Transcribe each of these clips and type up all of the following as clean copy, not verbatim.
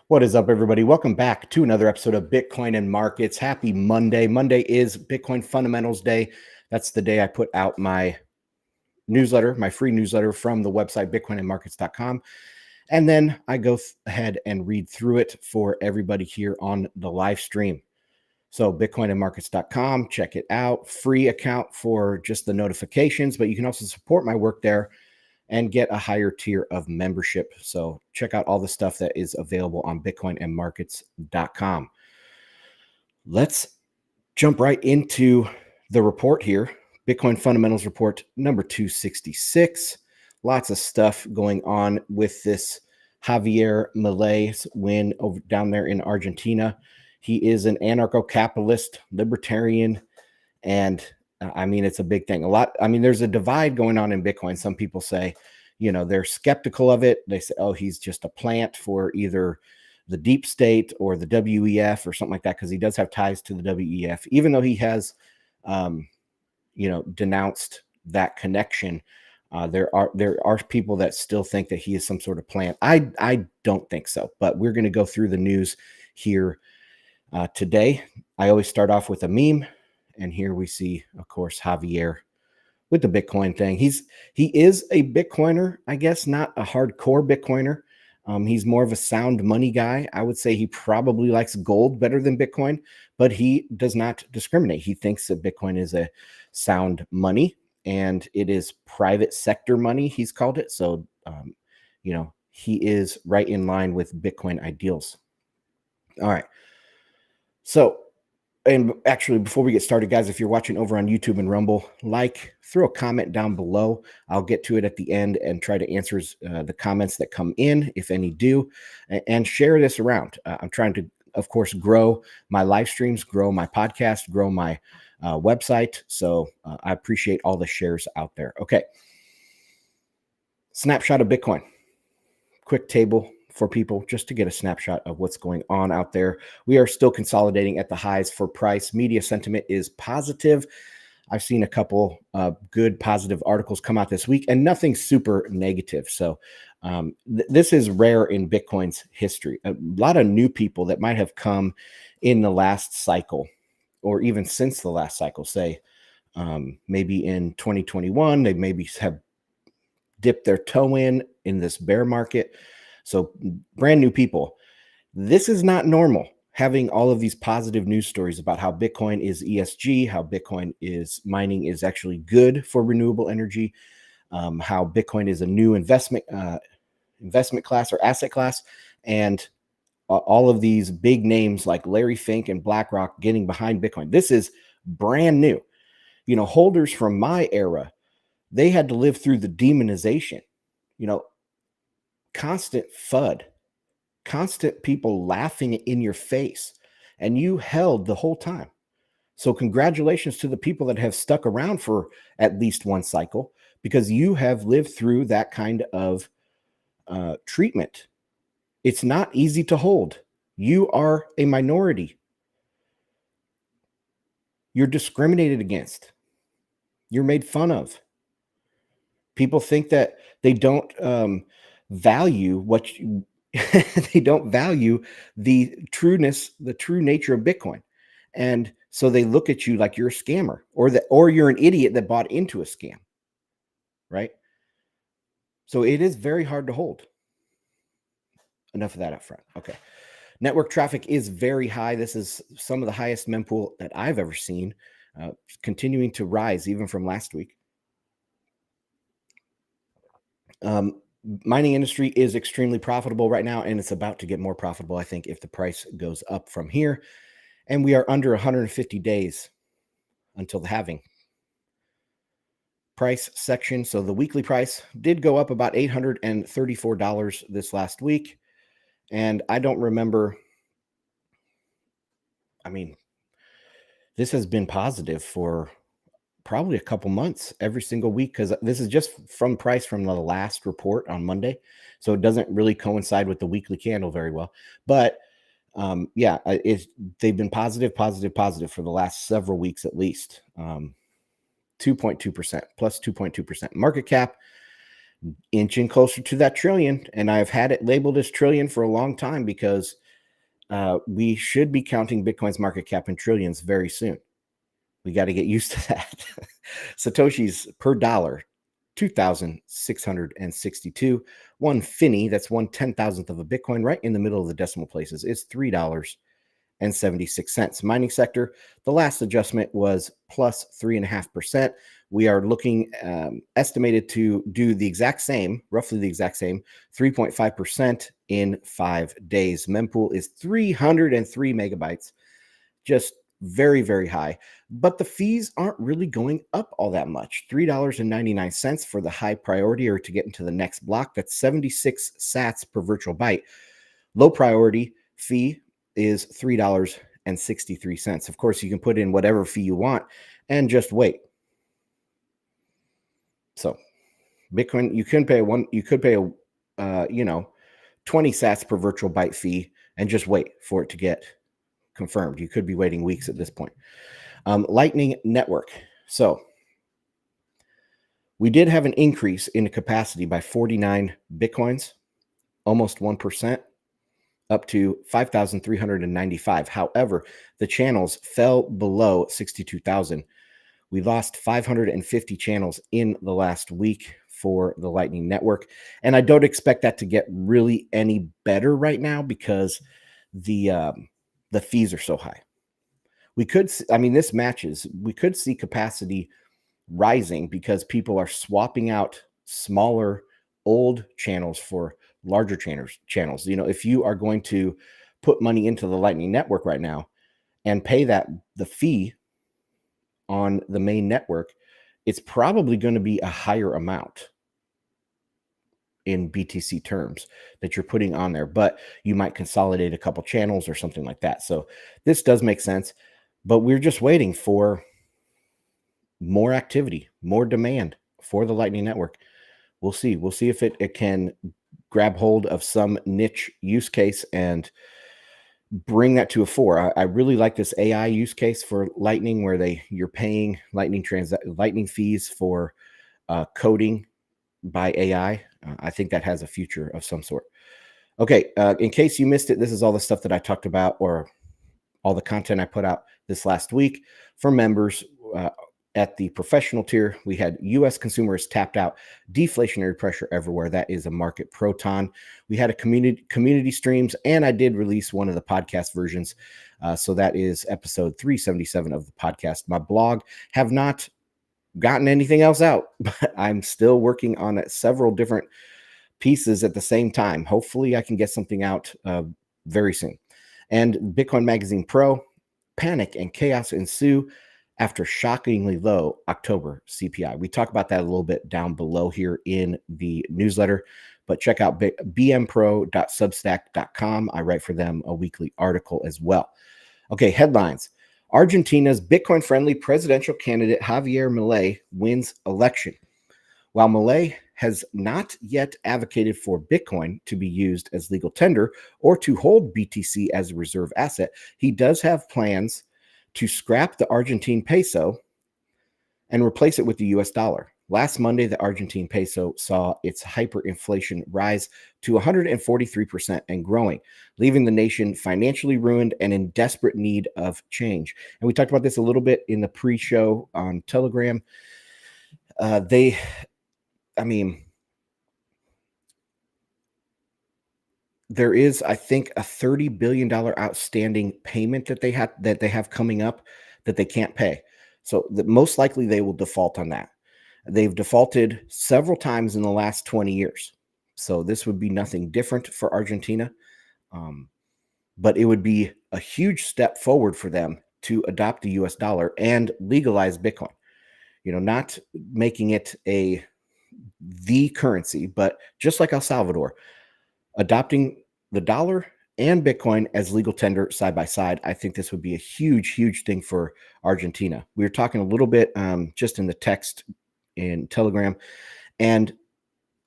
What is up, everybody? Welcome back to another episode of Bitcoin and Markets. Happy Monday. Monday is Bitcoin Fundamentals Day. That's the day I put out my newsletter, my free newsletter from the website bitcoinandmarkets.com. And then I go ahead and read through it for everybody here on the live stream. So bitcoinandmarkets.com, check it out. Free account for just the notifications, but you can also support my work there and get a higher tier of membership. So check out all the stuff that is available on bitcoinandmarkets.com. Let's jump right into the report here. Bitcoin Fundamentals Report number 266. Lots of stuff going on with this Javier Milei's win over down there in Argentina. He is an anarcho-capitalist, libertarian, and I mean, it's a big thing. There's a divide going on in Bitcoin. Some people say, they're skeptical of it. They say, oh, he's just a plant for either the deep state or the WEF or something like that, because he does have ties to the WEF, even though he has, denounced that connection. There are people that still think that he is some sort of plant. I don't think so, but we're going to go through the news here today. I always start off with a meme. And here we see, of course, Javier with the Bitcoin thing. He is a Bitcoiner, I guess, not a hardcore Bitcoiner. He's more of a sound money guy. I would say he probably likes gold better than Bitcoin, but he does not discriminate. He thinks that Bitcoin is a sound money and it is private sector money, he's called it. So, he is right in line with Bitcoin ideals. All right. So, and actually, before we get started, guys, if you're watching over on YouTube and Rumble, throw a comment down below. I'll get to it at the end and try to answer the comments that come in, if any do, and share this around. I'm trying to, of course, grow my live streams, grow my podcast, grow my website. So I appreciate all the shares out there. Okay. Snapshot of Bitcoin. Quick table for people just to get a snapshot of what's going on out there. We are still consolidating at the highs for price. Media sentiment is positive. I've seen a couple good positive articles come out this week and nothing super negative. So this is rare in Bitcoin's history. A lot of new people that might have come in the last cycle or even since the last cycle, say maybe in 2021, they maybe have dipped their toe in this bear market. So brand new people, this is not normal, having all of these positive news stories about how Bitcoin is ESG, how Bitcoin is mining is actually good for renewable energy, how Bitcoin is a new investment class or asset class, and all of these big names like Larry Fink and BlackRock getting behind Bitcoin. This is brand new. Holders from my era, they had to live through the demonization, constant FUD, constant people laughing in your face, and you held the whole time. So congratulations to the people that have stuck around for at least one cycle, because you have lived through that kind of treatment. It's not easy to hold. You are a minority. You're discriminated against. You're made fun of. People think that they don't value what you they don't value the true nature of Bitcoin. And so they look at you like you're a scammer or you're an idiot that bought into a scam. Right? So it is very hard to hold. Enough of that up front. Okay. Network traffic is very high. This is some of the highest mempool that I've ever seen, continuing to rise even from last week. Mining industry is extremely profitable right now, and it's about to get more profitable, I think, if the price goes up from here. And we are under 150 days until the halving. Price section. So the weekly price did go up about $834 this last week. And I don't remember. This has been positive for probably a couple months every single week, because this is just from price from the last report on Monday. So it doesn't really coincide with the weekly candle very well. But they've been positive for the last several weeks at least. 2.2%, plus 2.2%. Market cap inching closer to that trillion. And I've had it labeled as trillion for a long time because we should be counting Bitcoin's market cap in trillions very soon. We got to get used to that. Satoshis per dollar, 2,662. One finny, that's 1/10,000th of a Bitcoin, right in the middle of the decimal places, is $3.76. Mining sector, the last adjustment was plus 3.5%. We are looking estimated to do the exact same, roughly the exact same, 3.5% in 5 days. Mempool is 303 megabytes, just very, very high. But the fees aren't really going up all that much. $3.99 for the high priority or to get into the next block. That's 76 sats per virtual byte. Low priority fee is $3.63. Of course, you can put in whatever fee you want and just wait. So Bitcoin, you could pay a 20 sats per virtual byte fee and just wait for it to get confirmed. You could be waiting weeks at this point. Lightning Network. So we did have an increase in the capacity by 49 Bitcoins, almost 1%, up to 5,395. However, the channels fell below 62,000. We lost 550 channels in the last week for the Lightning Network. And I don't expect that to get really any better right now because the fees are so high. We could, this matches. We could see capacity rising because people are swapping out smaller old channels for larger channels. If you are going to put money into the Lightning Network right now and pay the fee on the main network, it's probably going to be a higher amount in BTC terms that you're putting on there, but you might consolidate a couple channels or something like that. So this does make sense, but we're just waiting for more activity, more demand for the Lightning Network. We'll see. We'll see if it can grab hold of some niche use case and bring that to a fore. I really like this AI use case for Lightning, where you're paying Lightning fees for coding by AI. I think that has a future of some sort. Okay, in case you missed it, this is all the stuff that I talked about, or all the content I put out this last week for members. At the professional tier, we had U.S. consumers tapped out, deflationary pressure everywhere. That is a market proton. We had a community streams, and I did release one of the podcast versions. So that is episode 377 of the podcast. My blog, have not gotten anything else out, but I'm still working on several different pieces at the same time. Hopefully I can get something out very soon. And Bitcoin Magazine Pro, panic and chaos ensue after shockingly low October CPI. We talk about that a little bit down below here in the newsletter, but check out bmpro.substack.com. I write for them a weekly article as well. Okay, headlines. Argentina's Bitcoin-friendly presidential candidate Javier Milei wins election. While Milei has not yet advocated for Bitcoin to be used as legal tender or to hold BTC as a reserve asset, he does have plans to scrap the Argentine peso and replace it with the US dollar. Last Monday, the Argentine peso saw its hyperinflation rise to 143% and growing, leaving the nation financially ruined and in desperate need of change. And we talked about this a little bit in the pre-show on Telegram. There is, I think, a $30 billion outstanding payment that they have coming up that they can't pay. So most likely they will default on that. They've defaulted several times in the last 20 years. So this would be nothing different for Argentina. But it would be a huge step forward for them to adopt the US dollar and legalize Bitcoin. Not making it the currency, but just like El Salvador, adopting the dollar and Bitcoin as legal tender side by side. I think this would be a huge, huge thing for Argentina. We were talking a little bit just in the text in Telegram, and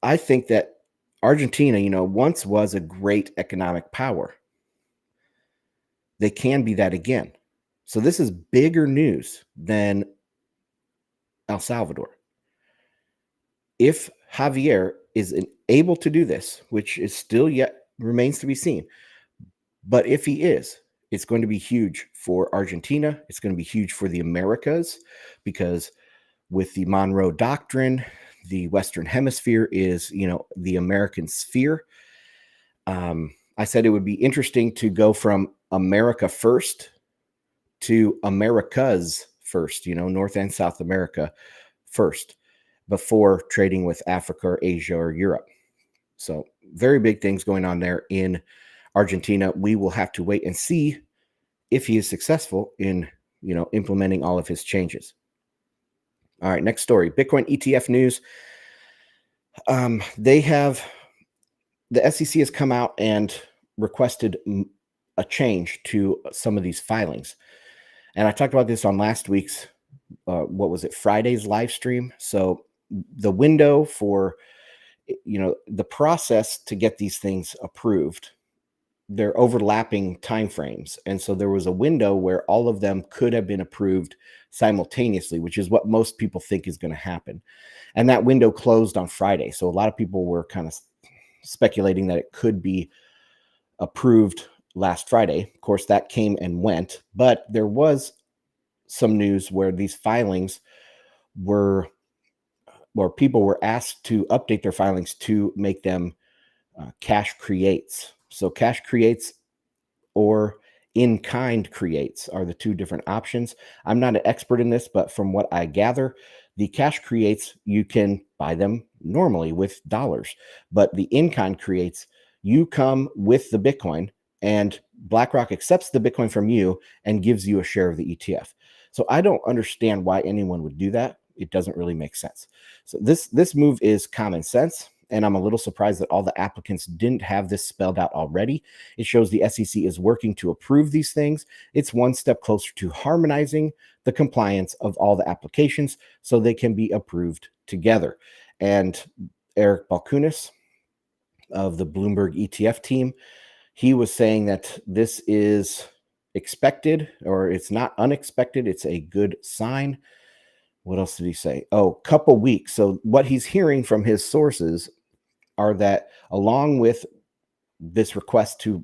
I think that Argentina, once was a great economic power. They can be that again. So this is bigger news than El Salvador. If Javier is able to do this, which is still yet remains to be seen. But if he is, it's going to be huge for Argentina. It's going to be huge for the Americas, because with the Monroe Doctrine, the Western Hemisphere is, the American sphere. I said it would be interesting to go from America first to Americas first, North and South America first, before trading with Africa or Asia or Europe. So very big things going on there in Argentina. We will have to wait and see if he is successful in, implementing all of his changes. All right, next story, Bitcoin ETF news. The SEC has come out and requested a change to some of these filings. And I talked about this on last week's, Friday's live stream. So the window for, the process to get these things approved, they're overlapping timeframes. And so there was a window where all of them could have been approved simultaneously, which is what most people think is going to happen. And that window closed on Friday. So a lot of people were kind of speculating that it could be approved last Friday. Of course, that came and went, but there was some news where these filings where people were asked to update their filings to make them cash creates. So cash creates or in-kind creates are the two different options. I'm not an expert in this, but from what I gather, the cash creates, you can buy them normally with dollars, but the in-kind creates, you come with the Bitcoin and BlackRock accepts the Bitcoin from you and gives you a share of the ETF. So I don't understand why anyone would do that. It doesn't really make sense. So this move is common sense. And I'm a little surprised that all the applicants didn't have this spelled out already. It shows the SEC is working to approve these things. It's one step closer to harmonizing the compliance of all the applications so they can be approved together. And Eric Balkunis of the Bloomberg ETF team, he was saying that this is expected, or it's not unexpected. It's a good sign. What else did he say? Oh, couple weeks. So what he's hearing from his sources are that along with this request to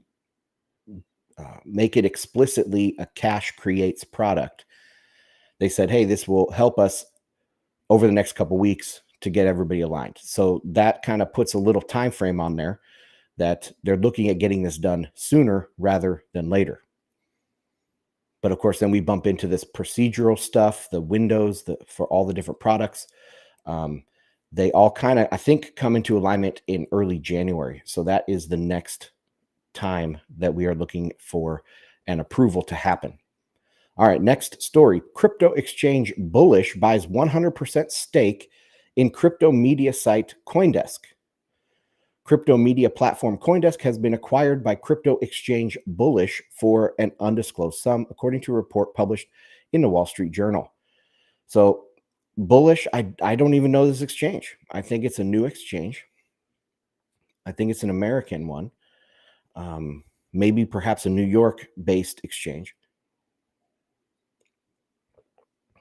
make it explicitly a cash creates product, they said, hey, this will help us over the next couple weeks to get everybody aligned. So that kind of puts a little time frame on there that they're looking at getting this done sooner rather than later. But of course, then we bump into this procedural stuff, the windows for all the different products. They all kind of, I think, come into alignment in early January. So that is the next time that we are looking for an approval to happen. All right, next story. Crypto exchange Bullish buys 100% stake in crypto media site Coindesk. Crypto media platform Coindesk has been acquired by crypto exchange Bullish for an undisclosed sum, according to a report published in the Wall Street Journal. So Bullish, I don't even know this exchange. I think it's a new exchange. I think it's an American one. Maybe perhaps a New York-based exchange.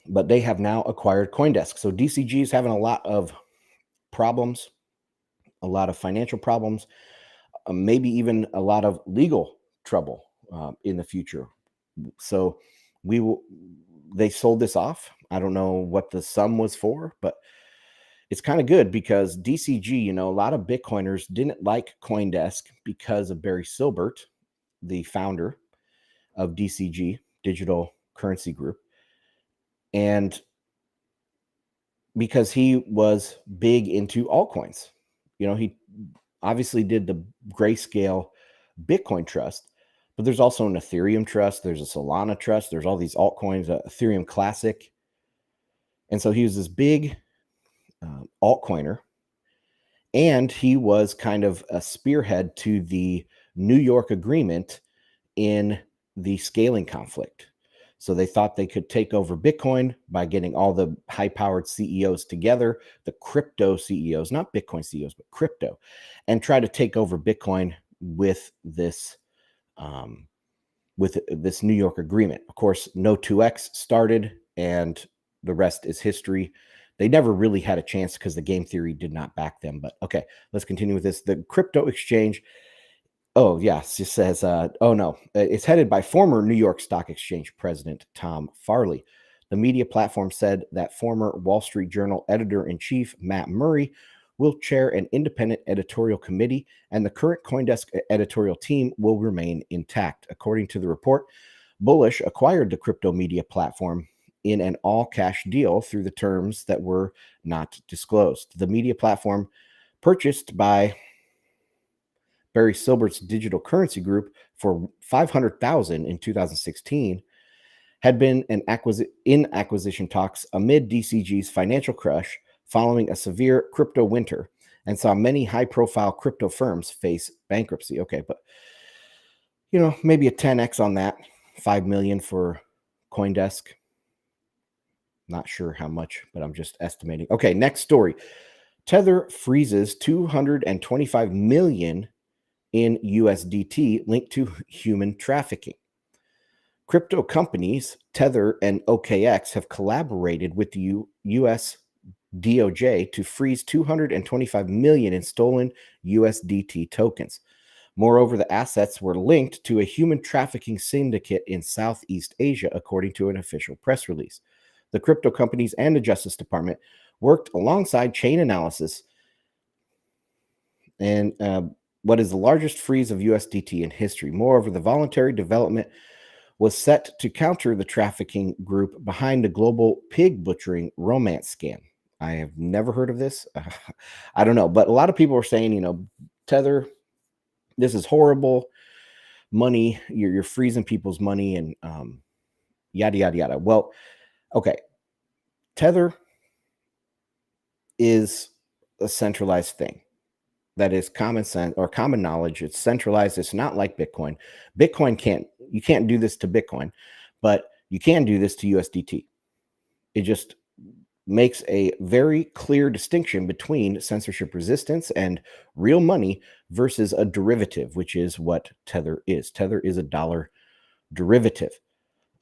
But they have now acquired Coindesk. So DCG is having a lot of problems, a lot of financial problems, maybe even a lot of legal trouble in the future. So they sold this off. I don't know what the sum was for, but it's kind of good because DCG, a lot of Bitcoiners didn't like Coindesk because of Barry Silbert, the founder of DCG, Digital Currency Group. And because he was big into altcoins, he obviously did the Grayscale Bitcoin Trust, but there's also an Ethereum Trust. There's a Solana Trust. There's all these altcoins, Ethereum Classic. And so he was this big altcoiner, and he was kind of a spearhead to the New York agreement in the scaling conflict. So they thought they could take over Bitcoin by getting all the high-powered CEOs together, the crypto CEOs, not Bitcoin CEOs, but crypto, and try to take over Bitcoin with this New York agreement. Of course, no 2X started, and the rest is history. they never really had a chance because the game theory did not back them. But okay, let's continue with this. The crypto exchange. Oh, yes, it says, oh no, it's headed by former New York Stock Exchange president Tom Farley. The media platform said that former Wall Street Journal editor-in-chief Matt Murray will chair an independent editorial committee, and the current Coindesk editorial team will remain intact. According to the report, Bullish acquired the crypto media platform in an all-cash deal through the terms that were not disclosed. The media platform, purchased by Barry Silbert's digital currency group for $500,000 in 2016, had been in acquisition talks amid DCG's financial crush following a severe crypto winter, and saw many high-profile crypto firms face bankruptcy. Okay, but maybe a 10x on that, $5 million for CoinDesk. Not sure how much, but I'm just estimating. Okay, next story. Tether freezes 225 million in USDT linked to human trafficking. Crypto companies Tether and OKX have collaborated with the US DOJ to freeze 225 million in stolen USDT tokens. Moreover, the assets were linked to a human trafficking syndicate in Southeast Asia, according to an official press release. The crypto companies and the Justice Department worked alongside Chain Analysis and what is the largest freeze of USDT in history. Moreover, the voluntary development was set to counter the trafficking group behind the global pig butchering romance scam. I have never heard of this. I don't know, but a lot of people are saying, Tether, this is horrible. Money, you're freezing people's money and yada, yada, yada. Well, okay. Tether is a centralized thing. That is common sense or common knowledge. It's centralized. It's not like Bitcoin. You can't do this to Bitcoin, but you can do this to USDT. It just makes a very clear distinction between censorship resistance and real money versus a derivative, which is what Tether is. Tether is a dollar derivative.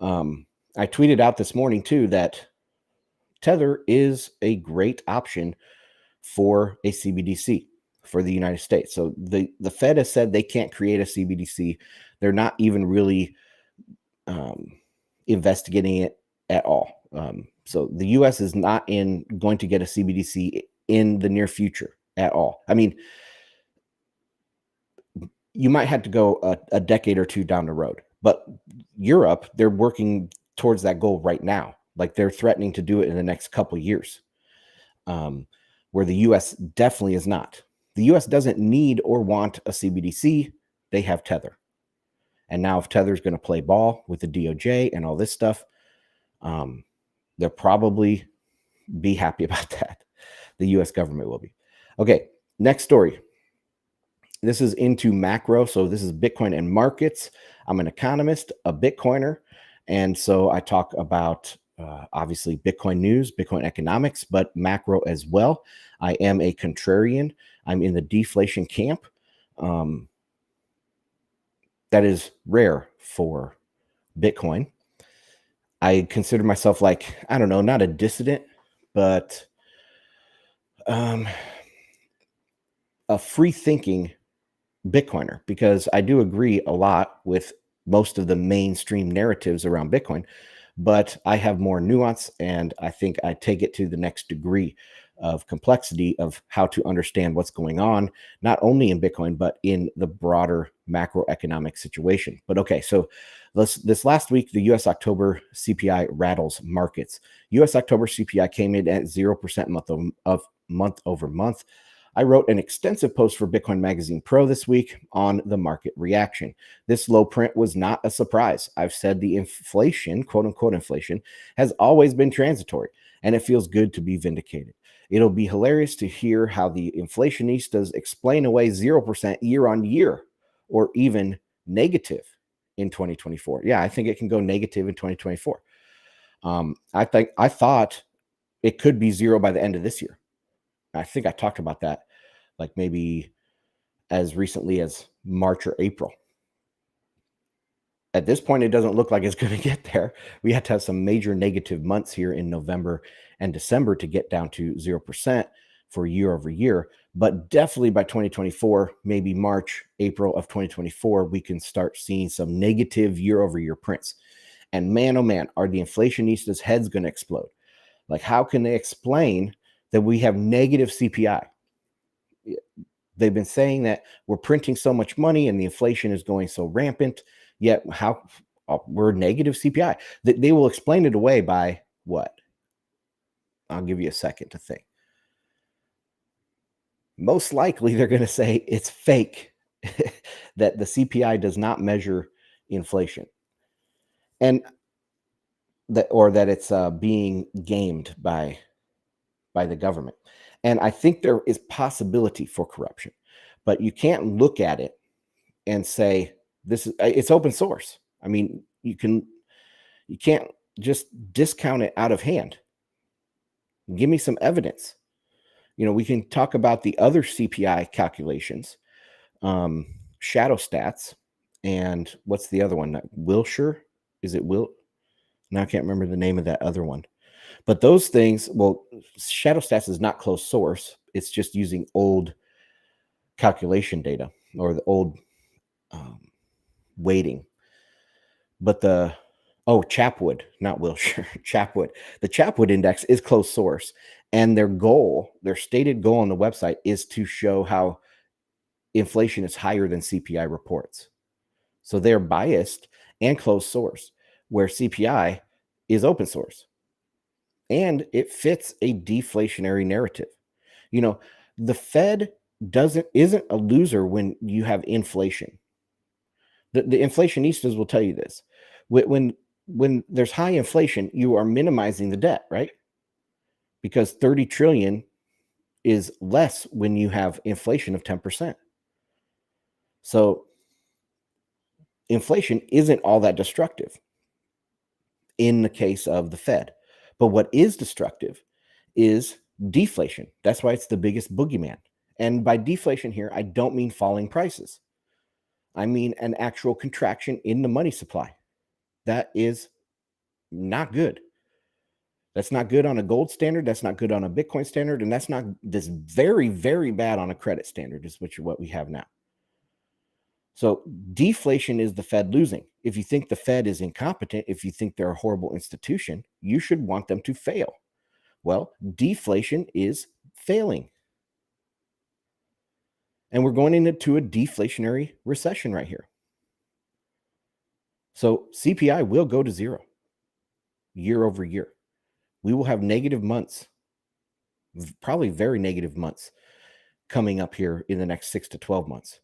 I tweeted out this morning too that Tether is a great option for a CBDC for the United States. So the Fed has said they can't create a CBDC. They're not even really investigating it at all. So the U.S. is not going to get a CBDC in the near future at all. I mean, you might have to go a decade or two down the road, but Europe, they're working towards that goal right now. Like they're threatening to do it in the next couple of years, where the U.S. definitely is not. The U.S. doesn't need or want a CBDC. They have Tether. And now if Tether is going to play ball with the DOJ and all this stuff, they'll probably be happy about that. The U.S. government will be. Okay, next story. This is into macro. So this is Bitcoin and markets. I'm an economist, a Bitcoiner. And so I talk about obviously Bitcoin news, Bitcoin economics, but macro as well. I am a contrarian. I'm in the deflation camp. That is rare for Bitcoin. I consider myself like, I don't know, not a dissident, but a free thinking Bitcoiner, because I do agree a lot with most of the mainstream narratives around Bitcoin, but I have more nuance, and I think I take it to the next degree of complexity of how to understand what's going on, not only in Bitcoin, but in the broader macroeconomic situation. But okay, so this last week, the U.S. October CPI rattles markets. U.S. October CPI came in at 0% month over month. I wrote an extensive post for Bitcoin Magazine Pro this week on the market reaction. This low print was not a surprise. I've said the inflation, quote unquote inflation, has always been transitory, and it feels good to be vindicated. It'll be hilarious to hear how the inflationistas explain away 0% year on year, or even negative in 2024. Yeah, I think it can go negative in 2024. I thought it could be zero by the end of this year. I think I talked about that like maybe as recently as March or April. At this point, it doesn't look like it's going to get there. We have to have some major negative months here in November and December to get down to 0% for year over year. But definitely by 2024, maybe March, April of 2024, we can start seeing some negative year over year prints. And man, oh man, are the inflationistas' heads going to explode? Like, how can they explain that we have negative CPI? They've been saying that we're printing so much money and the inflation is going so rampant, yet how we're negative CPI. They will explain it away by what? I'll give you a second to think. Most likely they're going to say it's fake, that the CPI does not measure inflation, and that, or that it's being gamed by the government. And I think there is possibility for corruption, but you can't look at it and say it's open source. I mean, you can't just discount it out of hand. Give me some evidence. We can talk about the other CPI calculations, shadow stats, and what's the other one? Wilshire? Is it Will? Now I can't remember the name of that other one. But those things, well, shadow stats is not closed source. It's just using old calculation data or the old weighting. But Chapwood, not Wilshire, Chapwood. The Chapwood index is closed source. And their stated goal on the website is to show how inflation is higher than CPI reports. So they're biased and closed source, where CPI is open source. And it fits a deflationary narrative. The Fed isn't a loser when you have inflation. The inflationistas will tell you this. When there's high inflation, you are minimizing the debt, right? Because 30 trillion is less when you have inflation of 10%. So inflation isn't all that destructive in the case of the Fed. But what is destructive is deflation. That's why it's the biggest boogeyman. And by deflation here, I don't mean falling prices. I mean an actual contraction in the money supply. That is not good. That's not good on a gold standard. That's not good on a Bitcoin standard. And that's not this very, very bad on a credit standard, is what we have now. So deflation is the Fed losing. If you think the Fed is incompetent, if you think they're a horrible institution, you should want them to fail. Well, deflation is failing. And we're going into a deflationary recession right here. So CPI will go to zero year over year. We will have negative months, probably very negative months, coming up here in the next 6 to 12 months.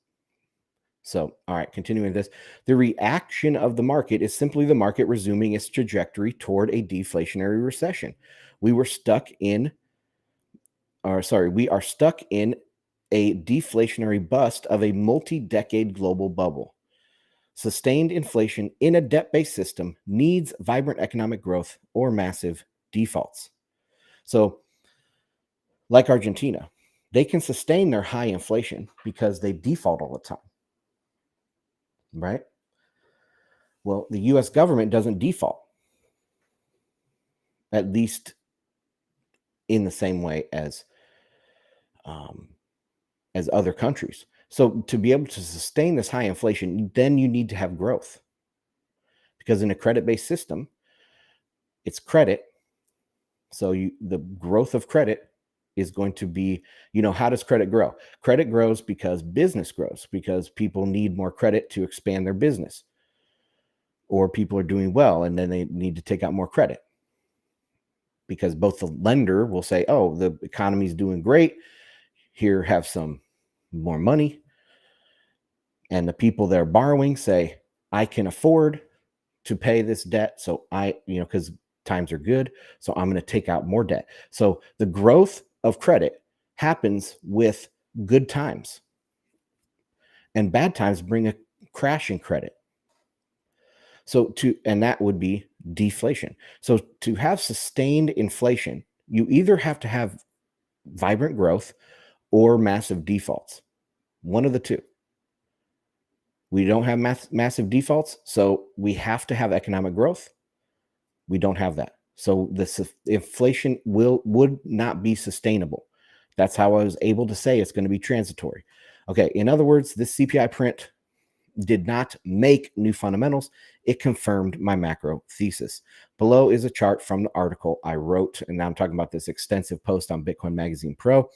So, all right, continuing this, the reaction of the market is simply the market resuming its trajectory toward a deflationary recession. We are stuck in a deflationary bust of a multi-decade global bubble. Sustained inflation in a debt-based system needs vibrant economic growth or massive defaults. So, like Argentina, they can sustain their high inflation because they default all the time, right? Well, the U.S. government doesn't default, at least in the same way as other countries. So to be able to sustain this high inflation, then you need to have growth, because in a credit-based system, it's credit. So the growth of credit is going to be, how does credit grow? Credit grows because business grows, because people need more credit to expand their business, or people are doing well and then they need to take out more credit, because both the lender will say, oh, the economy is doing great, here, have some more money. And the people that are borrowing say, I can afford to pay this debt. So because times are good, so I'm going to take out more debt. So the growth of credit happens with good times, and bad times bring a crash in credit. And that would be deflation. So to have sustained inflation, you either have to have vibrant growth or massive defaults, one of the two. We don't have massive defaults, so we have to have economic growth. We don't have that. So the inflation would not be sustainable. That's how I was able to say it's going to be transitory. Okay, in other words, this CPI print did not make new fundamentals. It confirmed my macro thesis. Below is a chart from the article I wrote, and now I'm talking about this extensive post on Bitcoin Magazine Pro,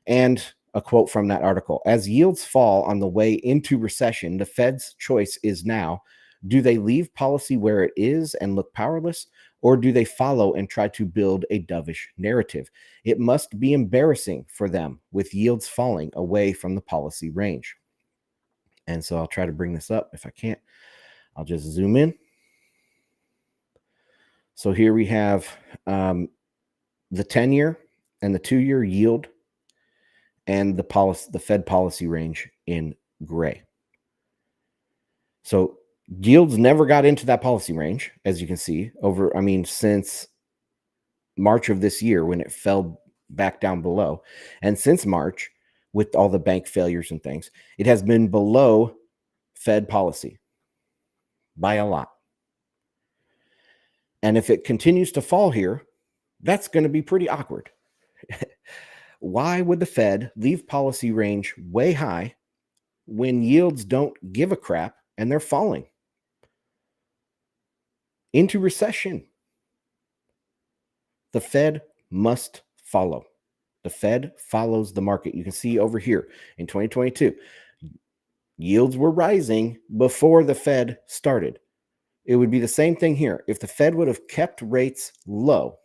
and a quote from that article. As yields fall on the way into recession, the Fed's choice is now: do they leave policy where it is and look powerless, or do they follow and try to build a dovish narrative? It must be embarrassing for them with yields falling away from the policy range. And so I'll try to bring this up. If I can't, I'll just zoom in. So here we have the 10-year and the 2-year yield and the Fed policy range in gray. So yields never got into that policy range, as you can see, since March of this year when it fell back down below. And since March, with all the bank failures and things, it has been below Fed policy by a lot. And if it continues to fall here, that's going to be pretty awkward. Why would the Fed leave policy range way high when yields don't give a crap and they're falling into recession? The Fed must follow. The Fed follows the market. You can see over here in 2022, yields were rising before the Fed started. It would be the same thing here. If the Fed would have kept rates low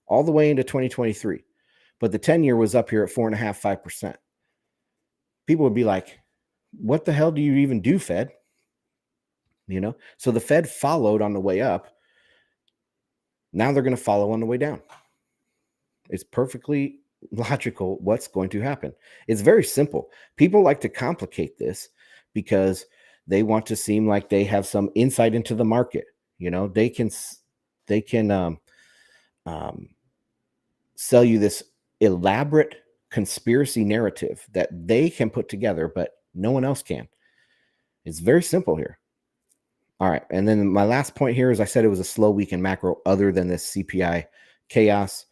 all the way into 2023, but the 10-year was up here at 4.5%, 5%, people would be like, what the hell do you even do, Fed? So the Fed followed on the way up. Now they're going to follow on the way down. It's perfectly logical what's going to happen. It's very simple. People like to complicate this because they want to seem like they have some insight into the market. They can sell you this elaborate conspiracy narrative that they can put together, but no one else can. It's very simple here. All right. And then my last point here is I said it was a slow week in macro other than this CPI chaos,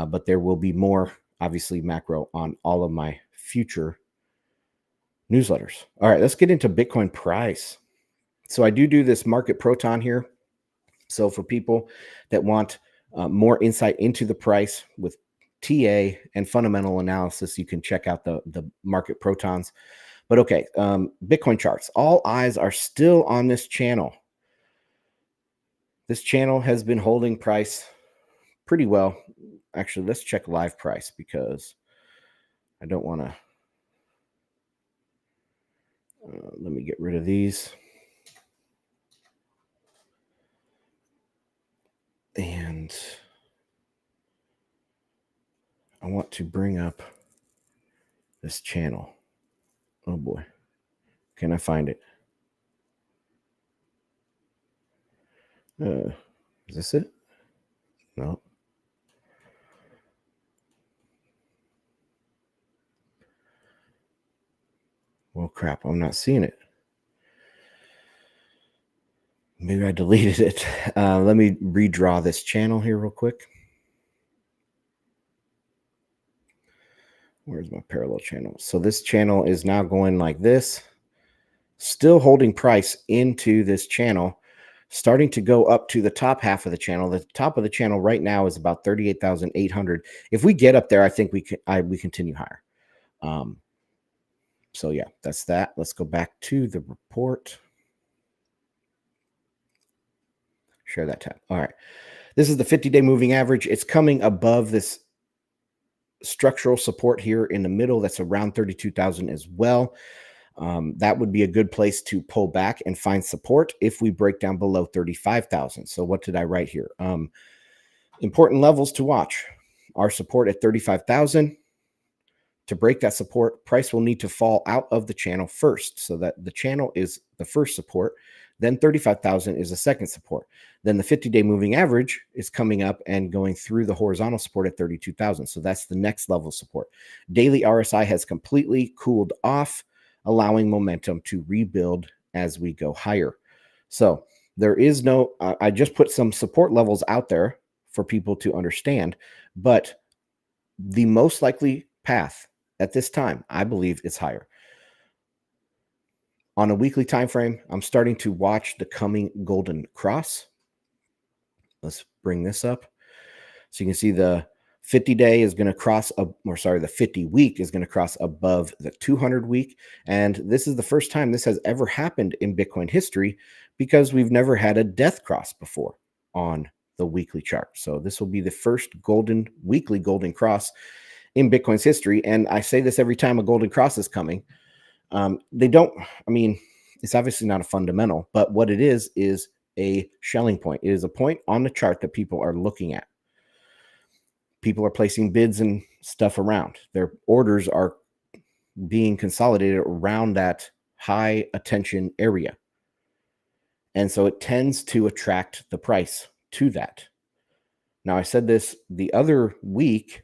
but there will be more, obviously, macro on all of my future newsletters. All right, let's get into Bitcoin price. So I do this market proton here. So for people that want more insight into the price with TA and fundamental analysis, you can check out the market protons. But okay, Bitcoin charts. All eyes are still on this channel. This channel has been holding price pretty well. Actually, let's check live price because I don't want to. Let me get rid of these. And I want to bring up this channel. Oh boy. Can I find it? Is this it? No. Well, crap, I'm not seeing it. Maybe I deleted it. Let me redraw this channel here real quick. Where's my parallel channel? So this channel is now going like this, still holding price into this channel, starting to go up to the top half of the channel. The top of the channel right now is about 38,800. If we get up there, I think we continue higher. So yeah, that's that. Let's go back to the report. Share that tab. All right. This is the 50-day moving average. It's coming above this structural support here in the middle. That's around 32,000 as well. That would be a good place to pull back and find support if we break down below 35,000. So what did I write here? Important levels to watch. Our support at 35,000. To break that support, price will need to fall out of the channel first, so that the channel is the first support. Then 35,000 is the second support. Then the 50-day moving average is coming up and going through the horizontal support at 32,000. So that's the next level of support. Daily RSI has completely cooled off. allowing momentum to rebuild as we go higher. So there is no, I just put some support levels out there for people to understand, but the most likely path at this time, I believe, is higher. On a weekly time frame, I'm starting to watch the coming golden cross. Let's bring this up. So you can see the 50-day is going to cross up, or sorry, the 50-week is going to cross above the 200-week. And this is the first time this has ever happened in Bitcoin history because we've never had a death cross before on the weekly chart. So this will be the first weekly golden cross in Bitcoin's history. And I say this every time a golden cross is coming. It's obviously not a fundamental, but what it is a Schelling point. It is a point on the chart that people are looking at. People are placing bids and stuff around. Their orders are being consolidated around that high attention area. And so it tends to attract the price to that. Now, I said this the other week.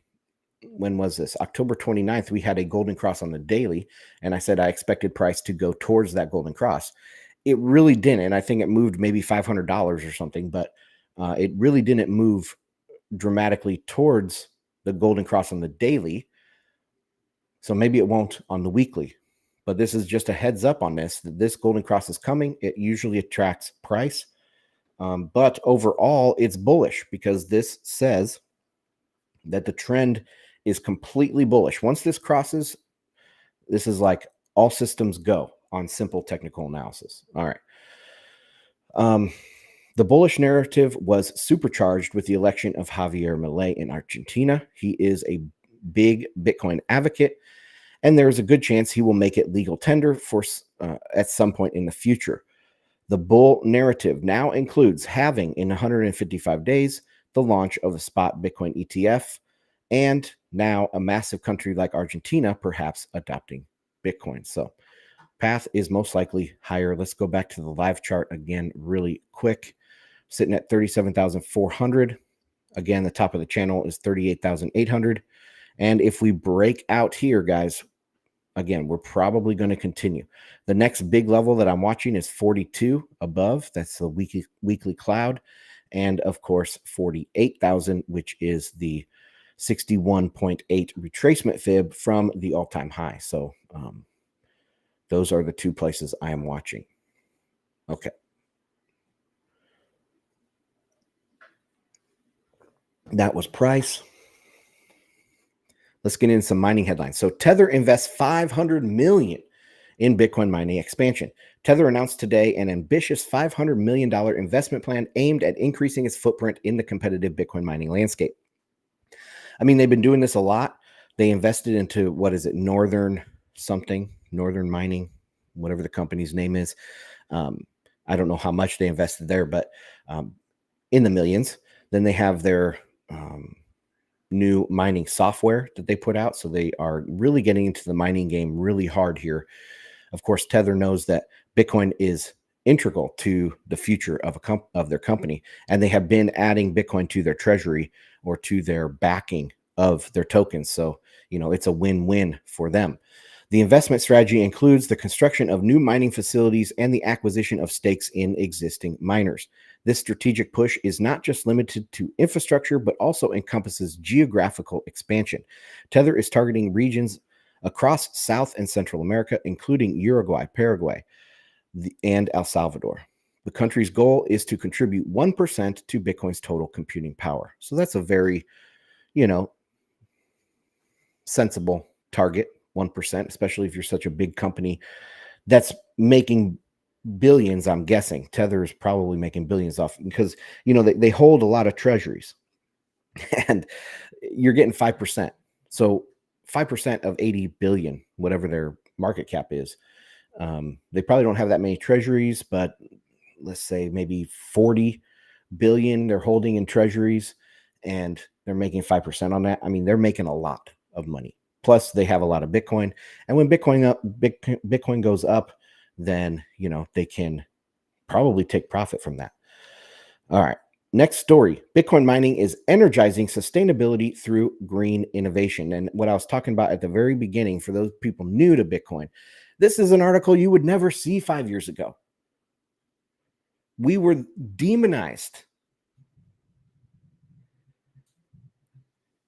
When was this? October 29th, we had a golden cross on the daily. And I said I expected price to go towards that golden cross. It really didn't. I think it moved maybe $500 or something, but it really didn't move dramatically towards the golden cross on the daily. So maybe it won't on the weekly, but this is just a heads up on this, that this golden cross is coming. It usually attracts price. But overall, it's bullish because this says that the trend is completely bullish. Once this crosses, this is like all systems go on simple technical analysis. All right. The bullish narrative was supercharged with the election of Javier Milei in Argentina. He is a big Bitcoin advocate, and there is a good chance he will make it legal tender for at some point in the future. The bull narrative now includes having in 155 days the launch of a spot Bitcoin ETF, and now a massive country like Argentina perhaps adopting Bitcoin. So path is most likely higher. Let's go back to the live chart again really quick. Sitting at 37,400. Again, the top of the channel is 38,800. And if we break out here, guys, again, we're probably going to continue. The next big level that I'm watching is 42 above. That's the weekly cloud. And of course, 48,000, which is the 61.8 retracement fib from the all-time high. So those are the two places I am watching. Okay. That was price. Let's get into some mining headlines. So Tether invests $500 million in Bitcoin mining expansion. Tether announced today an ambitious $500 million investment plan aimed at increasing its footprint in the competitive Bitcoin mining landscape. I mean, they've been doing this a lot. They invested into, what is it, Northern Mining, whatever the company's name is. I don't know how much they invested there, but in the millions. Then they have their new mining software that they put out. So they are really getting into the mining game really hard here. Of course, Tether knows that Bitcoin is integral to the future of their company, and they have been adding Bitcoin to their treasury or to their backing of their tokens. So, it's a win-win for them. The investment strategy includes the construction of new mining facilities and the acquisition of stakes in existing miners. This strategic push is not just limited to infrastructure, but also encompasses geographical expansion. Tether is targeting regions across South and Central America, including Uruguay, Paraguay, and El Salvador. The country's goal is to contribute 1% to Bitcoin's total computing power. So that's a very, sensible target, 1%, especially if you're such a big company that's making billions. I'm guessing Tether is probably making billions off because, they hold a lot of treasuries and you're getting 5%. So 5% of 80 billion, whatever their market cap is. They probably don't have that many treasuries, but let's say maybe 40 billion they're holding in treasuries, and they're making 5% on that. I mean, they're making a lot of money. Plus, they have a lot of Bitcoin. And when Bitcoin goes up, then, they can probably take profit from that. All right. Next story. Bitcoin mining is energizing sustainability through green innovation. And what I was talking about at the very beginning, for those people new to Bitcoin, This is an article you would never see 5 years ago. We were demonized.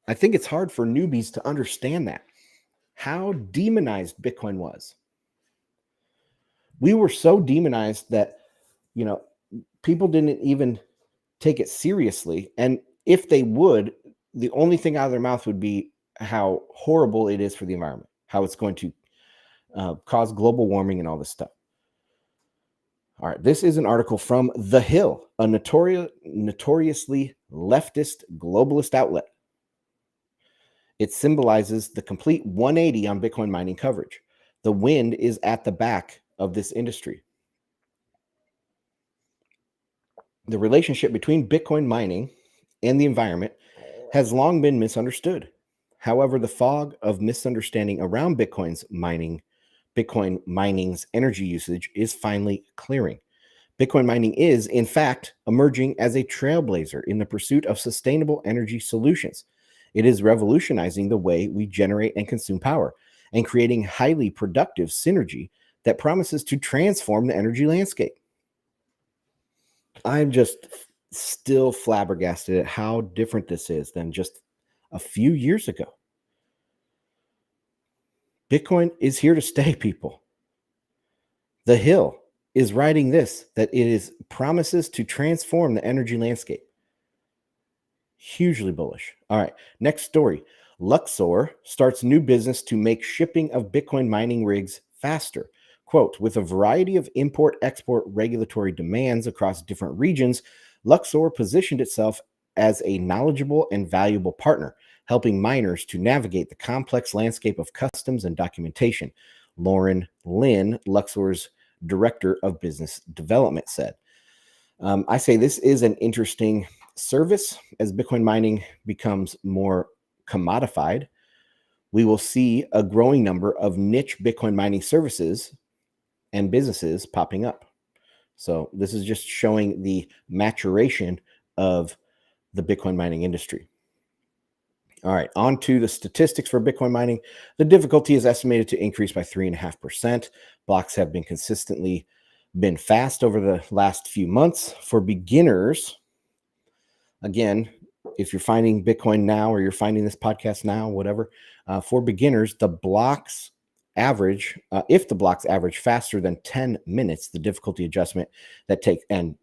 I think it's hard for newbies to understand that, how demonized Bitcoin was. We were so demonized that, people didn't even take it seriously. And if they would, the only thing out of their mouth would be how horrible it is for the environment, how it's going to cause global warming and all this stuff. All right, this is an article from The Hill, a notoriously leftist globalist outlet. It symbolizes the complete 180 on Bitcoin mining coverage. The wind is at the back of this industry. The relationship between Bitcoin mining and the environment has long been misunderstood. However, the fog of misunderstanding around Bitcoin mining's energy usage is finally clearing. Bitcoin mining is, in fact, emerging as a trailblazer in the pursuit of sustainable energy solutions. It is revolutionizing the way we generate and consume power and creating highly productive synergy that promises to transform the energy landscape. I'm just still flabbergasted at how different this is than just a few years ago. Bitcoin is here to stay, people. The Hill is writing this, that it is promises to transform the energy landscape. Hugely bullish. All right, next story. Luxor starts new business to make shipping of Bitcoin mining rigs faster. Quote, with a variety of import-export regulatory demands across different regions, Luxor positioned itself as a knowledgeable and valuable partner, helping miners to navigate the complex landscape of customs and documentation. Lauren Lin, Luxor's director of business development, said. I say this is an interesting service as Bitcoin mining becomes more commodified. We will see a growing number of niche Bitcoin mining services and businesses popping up. So this is just showing the maturation of the Bitcoin mining industry. All right, on to the statistics for Bitcoin mining. The difficulty is estimated to increase by 3.5%. Blocks have consistently been fast over the last few months. For beginners, again, if you're finding Bitcoin now or you're finding this podcast now, whatever, for beginners, the blocks average, if the blocks average faster than 10 minutes, the difficulty adjustment that takes, and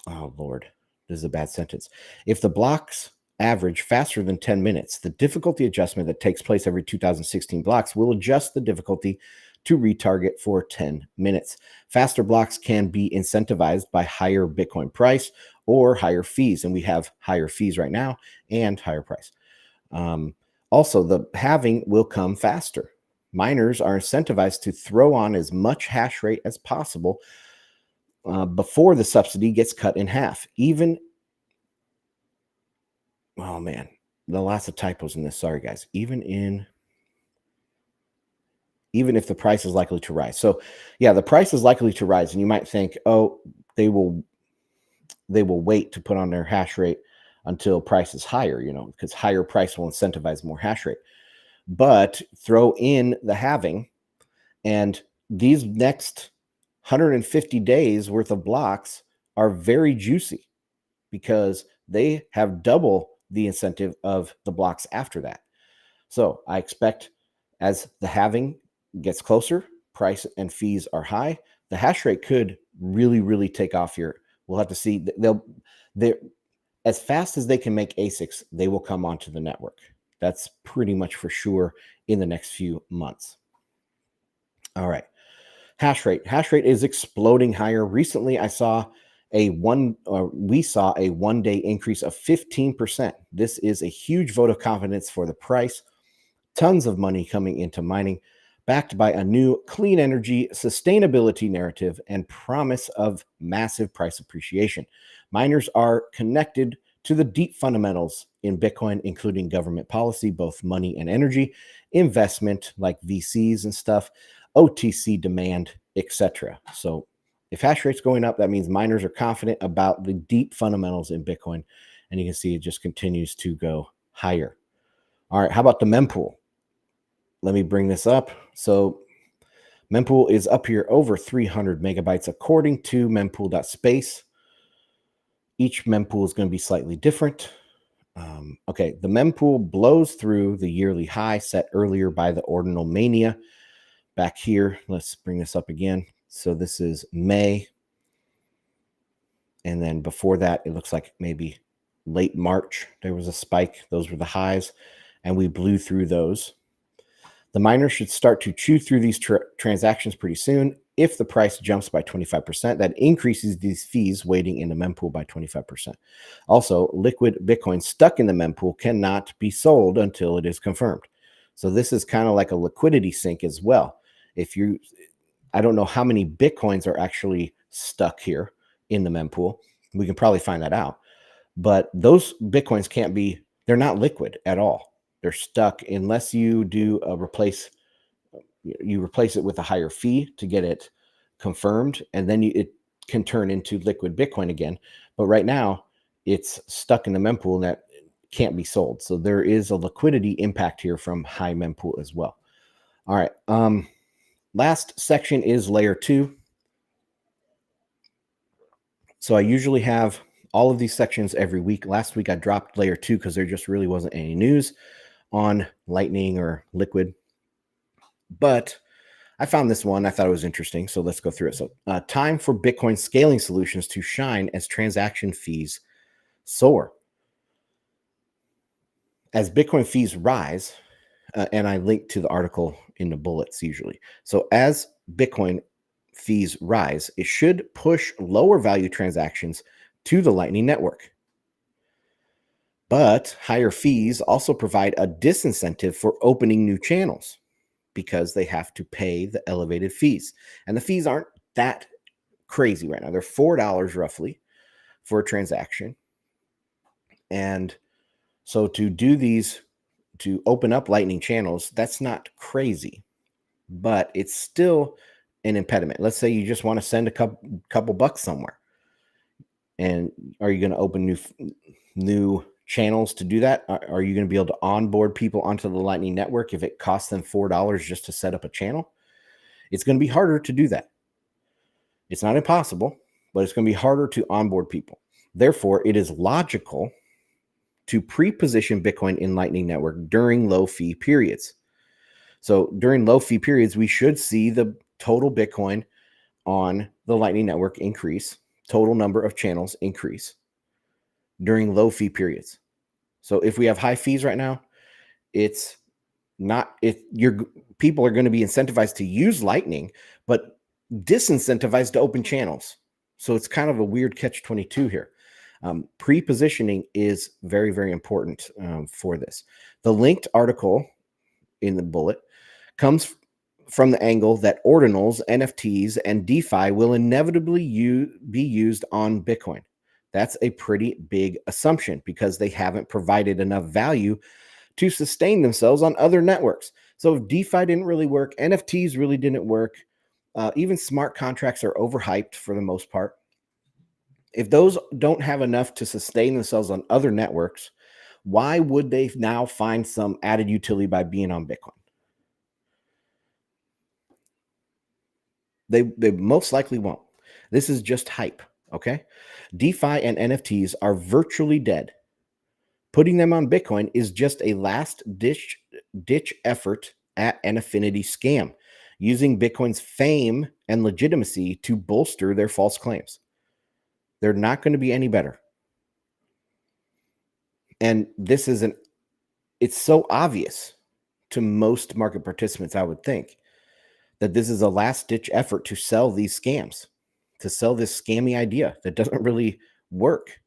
oh Lord, this is a bad sentence. If the blocks average faster than 10 minutes, the difficulty adjustment that takes place every 2016 blocks will adjust the difficulty to retarget for 10 minutes. Faster blocks can be incentivized by higher Bitcoin price or higher fees. And we have higher fees right now and higher price. Also, the halving will come faster. Miners are incentivized to throw on as much hash rate as possible before the subsidy gets cut in half. Oh man, lots of typos in this. Sorry, guys. Even if the price is likely to rise. So yeah, the price is likely to rise. And you might think, oh, they will wait to put on their hash rate until price is higher, because higher price will incentivize more hash rate. But throw in the halving, and these next 150 days worth of blocks are very juicy because they have double the incentive of the blocks after that. So I expect as the halving gets closer, price and fees are high, the hash rate could really, really take off here. We'll have to see. They're as fast as they can make ASICs, they will come onto the network. That's pretty much for sure in the next few months. All right. Hash rate. Hash rate is exploding higher. Recently, we saw a 1 day increase of 15%. This is a huge vote of confidence for the price. Tons of money coming into mining, backed by a new clean energy sustainability narrative and promise of massive price appreciation. Miners are connected to the deep fundamentals in Bitcoin, including government policy, both money and energy, investment like VCs and stuff, OTC demand, etc. So if hash rate's going up, that means miners are confident about the deep fundamentals in Bitcoin. And you can see it just continues to go higher. All right, how about the mempool? Let me bring this up. So Mempool is up here over 300 megabytes according to mempool.space. Each mempool is going to be slightly different. Okay, the mempool blows through the yearly high set earlier by the ordinal mania. Back here, let's bring this up again. So this is May. And then before that, it looks like maybe late March, there was a spike. Those were the highs, and we blew through those. The miner should start to chew through these transactions pretty soon. If the price jumps by 25%, that increases these fees waiting in the mempool by 25%. Also, liquid Bitcoin stuck in the mempool cannot be sold until it is confirmed. So this is kind of like a liquidity sink as well. I don't know how many Bitcoins are actually stuck here in the mempool. We can probably find that out. But those Bitcoins they're not liquid at all. They're stuck unless you do you replace it with a higher fee to get it confirmed, and then it can turn into liquid Bitcoin again. But right now, it's stuck in the mempool and that can't be sold. So there is a liquidity impact here from high mempool as well. All right. Last section is layer 2. So I usually have all of these sections every week. Last week I dropped layer 2 because there just really wasn't any news on Lightning or Liquid. But I found this one. I thought it was interesting. So let's go through it. So time for Bitcoin scaling solutions to shine as transaction fees soar. As Bitcoin fees rise, and I link to the article in the bullets usually. So as Bitcoin fees rise, it should push lower value transactions to the Lightning Network. But higher fees also provide a disincentive for opening new channels because they have to pay the elevated fees. And the fees aren't that crazy right now. They're $4 roughly for a transaction. And so to open up Lightning channels, that's not crazy, but it's still an impediment. Let's say you just want to send a couple bucks somewhere. And are you going to open new channels to do that? Are you going to be able to onboard people onto the Lightning Network if it costs them $4 just to set up a channel? It's going to be harder to do that. It's not impossible, but it's going to be harder to onboard people. Therefore, it is logical to pre-position Bitcoin in Lightning Network during low fee periods. So during low fee periods, we should see the total Bitcoin on the Lightning Network increase, total number of channels increase during low fee periods. So if we have high fees right now, it's not, people are going to be incentivized to use Lightning, but disincentivized to open channels. So it's kind of a weird catch-22 here. Pre-positioning is very, very important for this. The linked article in the bullet comes from the angle that ordinals, NFTs, and DeFi will inevitably be used on Bitcoin. That's a pretty big assumption because they haven't provided enough value to sustain themselves on other networks. So if DeFi didn't really work, NFTs really didn't work, even smart contracts are overhyped for the most part. If those don't have enough to sustain themselves on other networks, why would they now find some added utility by being on Bitcoin? They most likely won't. This is just hype, okay? DeFi and NFTs are virtually dead. Putting them on Bitcoin is just a last ditch effort at an affinity scam, using Bitcoin's fame and legitimacy to bolster their false claims. They're not going to be any better. And it's so obvious to most market participants, I would think, that this is a last ditch effort to sell these scams, to sell this scammy idea that doesn't really work.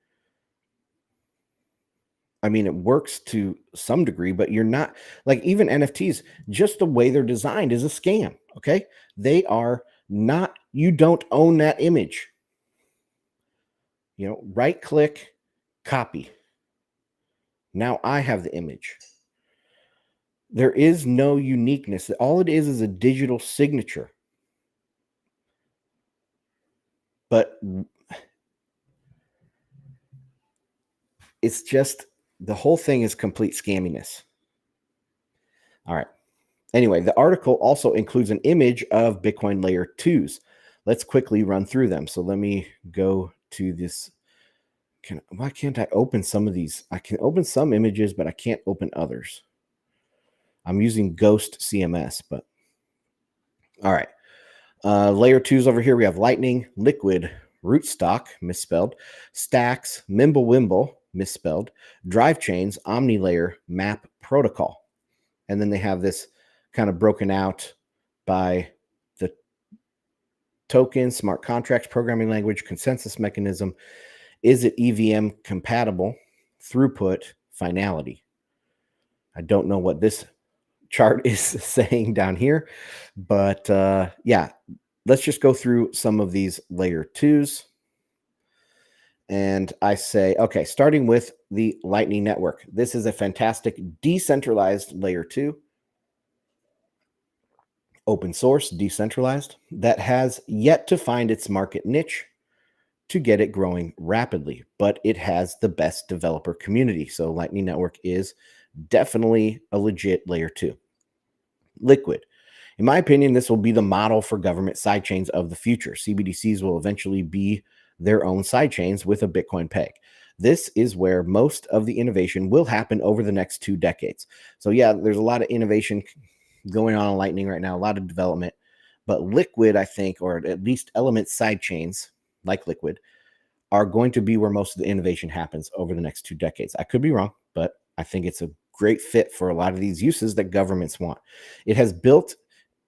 I mean, it works to some degree, but you're not, like, even NFTs, just the way they're designed is a scam. Okay. They are not, you don't own that image. Right click, copy. Now I have the image. There is no uniqueness. All it is a digital signature. But it's just, the whole thing is complete scamminess. All right. Anyway, the article also includes an image of Bitcoin layer 2s. Let's quickly run through them. So let me go to this. Why can't I open some of these? I can open some images, but I can't open others. I'm using Ghost CMS, but all right. Layer 2s over here. We have Lightning, Liquid, Rootstock, misspelled, Stacks, Mimblewimble, misspelled, Drive Chains, OmniLayer, Map Protocol. And then they have this kind of broken out by the token, smart contracts, programming language, consensus mechanism. Is it EVM compatible? Throughput, finality. I don't know what this chart is saying down here, but yeah, let's just go through some of these layer 2s. And I say, okay, starting with the Lightning Network. This is a fantastic decentralized layer 2, open source, decentralized, that has yet to find its market niche to get it growing rapidly, but it has the best developer community. So Lightning Network is definitely a legit layer 2. Liquid. In my opinion, this will be the model for government sidechains of the future. CBDCs will eventually be their own sidechains with a Bitcoin peg. This is where most of the innovation will happen over the next 2 decades. So yeah, there's a lot of innovation going on Lightning right now, a lot of development, but Liquid, I think, or at least Element sidechains like Liquid, are going to be where most of the innovation happens over the next 2 decades. I could be wrong, but I think it's a great fit for a lot of these uses that governments want. It has built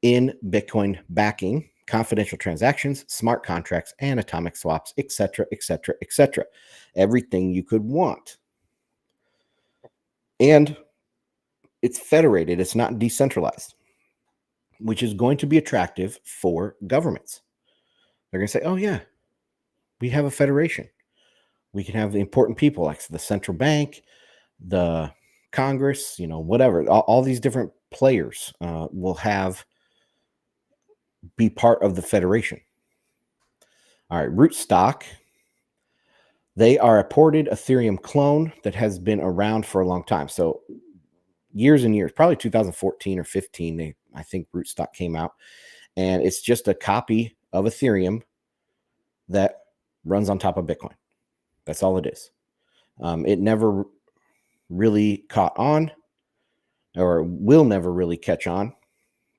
in Bitcoin backing, confidential transactions, smart contracts, and atomic swaps, etc., etc., etc. Everything you could want. And it's federated, it's not decentralized, which is going to be attractive for governments. They're going to say, oh, yeah, we have a federation. We can have the important people like the central bank, the Congress, whatever. All these different players will be part of the federation. All right, Rootstock. They are a ported Ethereum clone that has been around for a long time. So years and years, probably 2014 or 15, I think Rootstock came out. And it's just a copy of Ethereum that runs on top of Bitcoin. That's all it is. It never really caught on, or will never really catch on,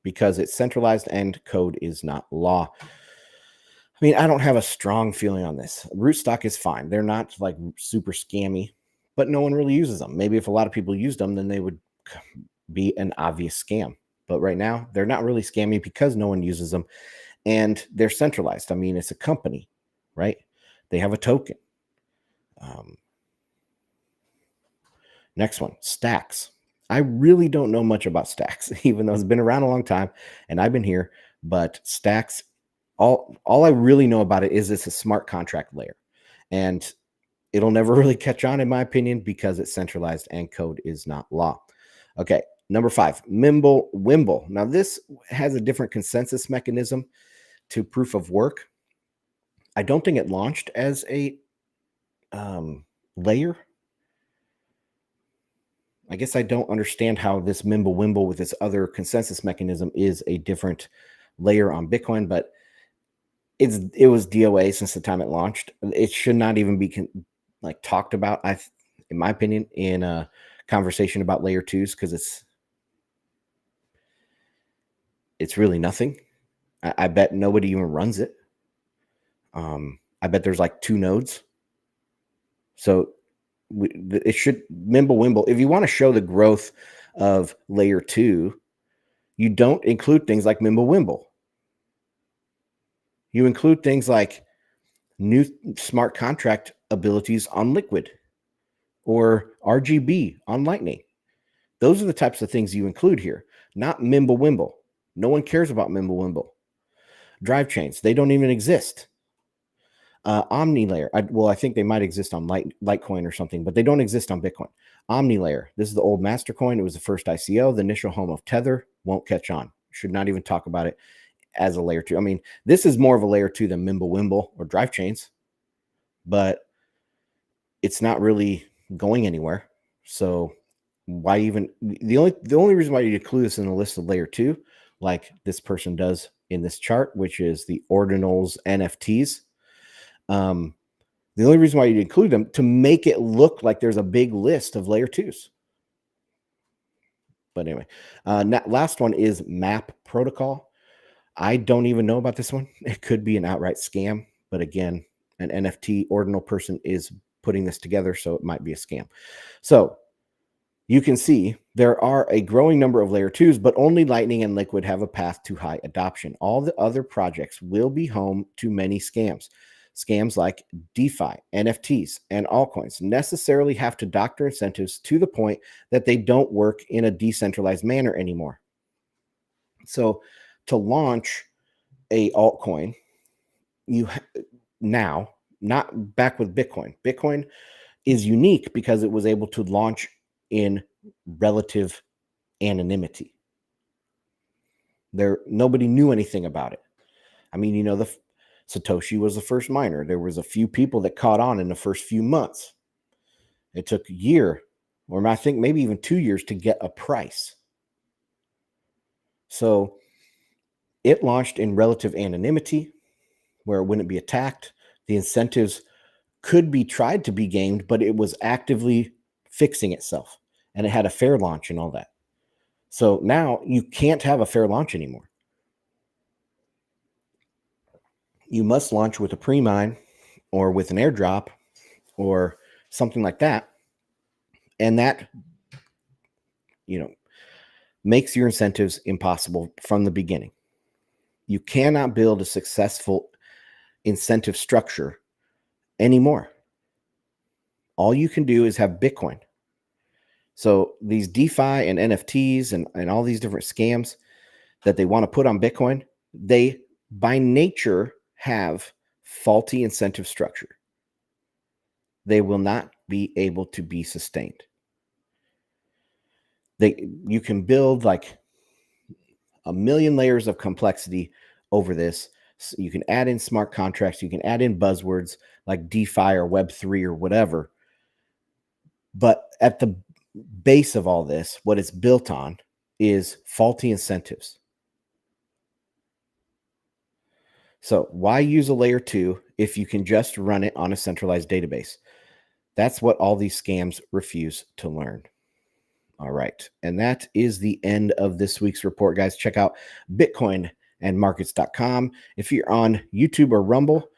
because it's centralized and code is not law. I mean, I don't have a strong feeling on this. Rootstock is fine. They're not like super scammy, but no one really uses them. Maybe if a lot of people used them, then they would be an obvious scam. But right now, they're not really scammy because no one uses them, and they're centralized. I mean, it's a company, right? They have a token. Next one, Stacks. I really don't know much about Stacks, even though it's been around a long time and I've been here. But Stacks, all I really know about it is it's a smart contract layer, and it'll never really catch on, in my opinion, because it's centralized and code is not law. Okay, number 5, Mempool. Now this has a different consensus mechanism to proof of work. I don't think it launched as a layer. I guess I don't understand how this Mempool with its other consensus mechanism is a different layer on Bitcoin, but it was DOA since the time it launched. It should not even be talked about, in my opinion, in a conversation about layer 2s, because it's really nothing. I bet nobody even runs it. I bet there's like 2 nodes. So it should Mempool. If you want to show the growth of layer 2, you don't include things like Mempool. You include things like new smart contract abilities on Liquid or RGB on Lightning. Those are the types of things you include here, not Mempool. No one cares about Mempool. Drive chains, they don't even exist. OmniLayer, I think they might exist on Litecoin or something, but they don't exist on Bitcoin. OmniLayer, this is the old master coin. It was the first ICO, the initial home of Tether. Won't catch on. Should not even talk about it as a layer 2. I mean, this is more of a layer 2 than Mempool or drive chains, but it's not really going anywhere. So why even the only reason why you include this in the list of layer 2, like this person does in this chart, which is the ordinals NFTs. The only reason why you include them to make it look like there's a big list of layer 2s. But anyway, last one is map protocol. I don't even know about this one. It could be an outright scam, but again, an NFT ordinal person is putting this together, so it might be a scam. So you can see there are a growing number of layer 2s, but only Lightning and Liquid have a path to high adoption. All the other projects will be home to many scams. Scams like DeFi, NFTs, and altcoins necessarily have to doctor incentives to the point that they don't work in a decentralized manner anymore. So to launch a altcoin, now, not back with Bitcoin. Bitcoin is unique because it was able to launch in relative anonymity. Nobody knew anything about it. I mean, the Satoshi was the first miner. There was a few people that caught on in the first few months. It took a year, or I think maybe even 2 years to get a price. So it launched in relative anonymity where it wouldn't be attacked. The incentives could be tried to be gamed, but it was actively fixing itself, and it had a fair launch and all that. So now you can't have a fair launch anymore. You must launch with a pre-mine or with an airdrop or something like that. And that, makes your incentives impossible from the beginning. You cannot build a successful incentive structure anymore. All you can do is have Bitcoin. So these DeFi and NFTs and all these different scams that they want to put on Bitcoin, they by nature have faulty incentive structure. They will not be able to be sustained. You can build like a million layers of complexity over this. So you can add in smart contracts. You can add in buzzwords like DeFi or Web3 or whatever. But at the base of all this, what it's built on is faulty incentives. So why use a layer 2 if you can just run it on a centralized database? That's what all these scams refuse to learn. All right. And that is the end of this week's report, guys. Check out bitcoinandmarkets.com. If you're on YouTube or Rumble,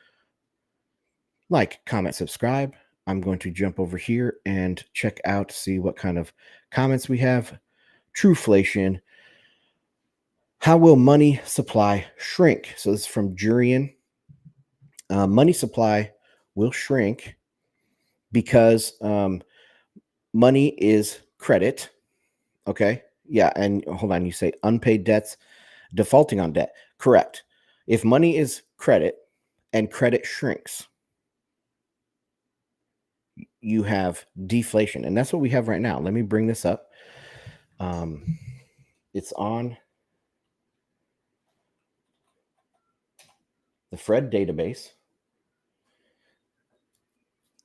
like, comment, subscribe. I'm going to jump over here and check out, see what kind of comments we have. Trueflation. How will money supply shrink? So this is from Jurian. Money supply will shrink because money is credit. Okay. Yeah. And hold on. You say unpaid debts, defaulting on debt. Correct. If money is credit and credit shrinks, you have deflation. And that's what we have right now. Let me bring this up. It's on the Fred database.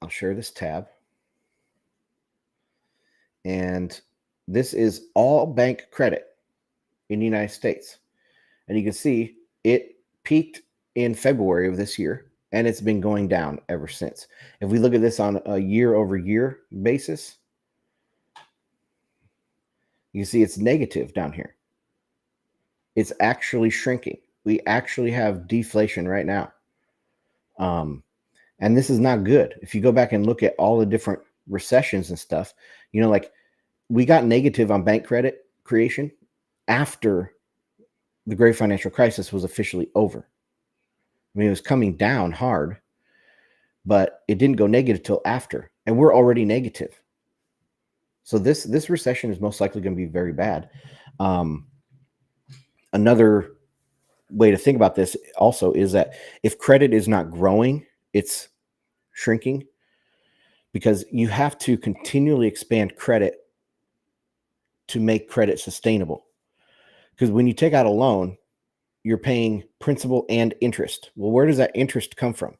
I'll share this tab. And this is all bank credit in the United States. And you can see it peaked in February of this year, and it's been going down ever since. If we look at this on a year-over-year basis, you see it's negative down here. It's actually shrinking. We actually have deflation right now. And this is not good. If you go back and look at all the different recessions and stuff, like we got negative on bank credit creation after the great financial crisis was officially over. I mean, it was coming down hard, but it didn't go negative till after, and we're already negative. So this recession is most likely going to be very bad. Another way to think about this also is that if credit is not growing, it's shrinking, because you have to continually expand credit to make credit sustainable. Because when you take out a loan, you're paying principal and interest. Well, where does that interest come from?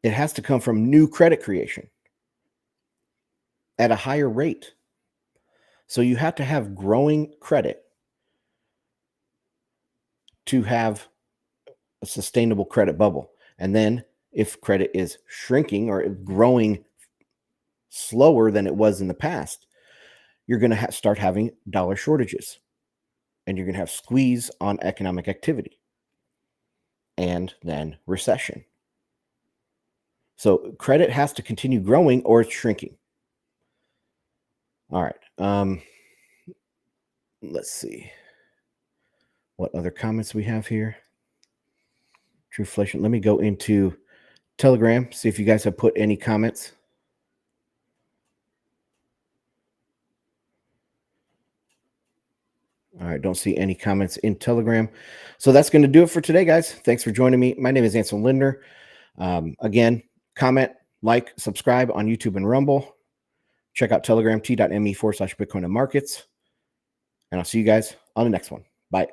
It has to come from new credit creation at a higher rate. So you have to have growing credit to have a sustainable credit bubble. And then if credit is shrinking or growing slower than it was in the past, you're going to start having dollar shortages, and you're going to have squeeze on economic activity, and then recession. So credit has to continue growing or it's shrinking. All right. Let's see what other comments we have here. True inflation. Let me go into Telegram, see if you guys have put any comments. All right, don't see any comments in Telegram. So that's going to do it for today, guys. Thanks for joining me. My name is Ansel Lindner. Again, comment, like, subscribe on YouTube and Rumble. Check out Telegram, t.me/Bitcoin and markets. And I'll see you guys on the next one. Bye.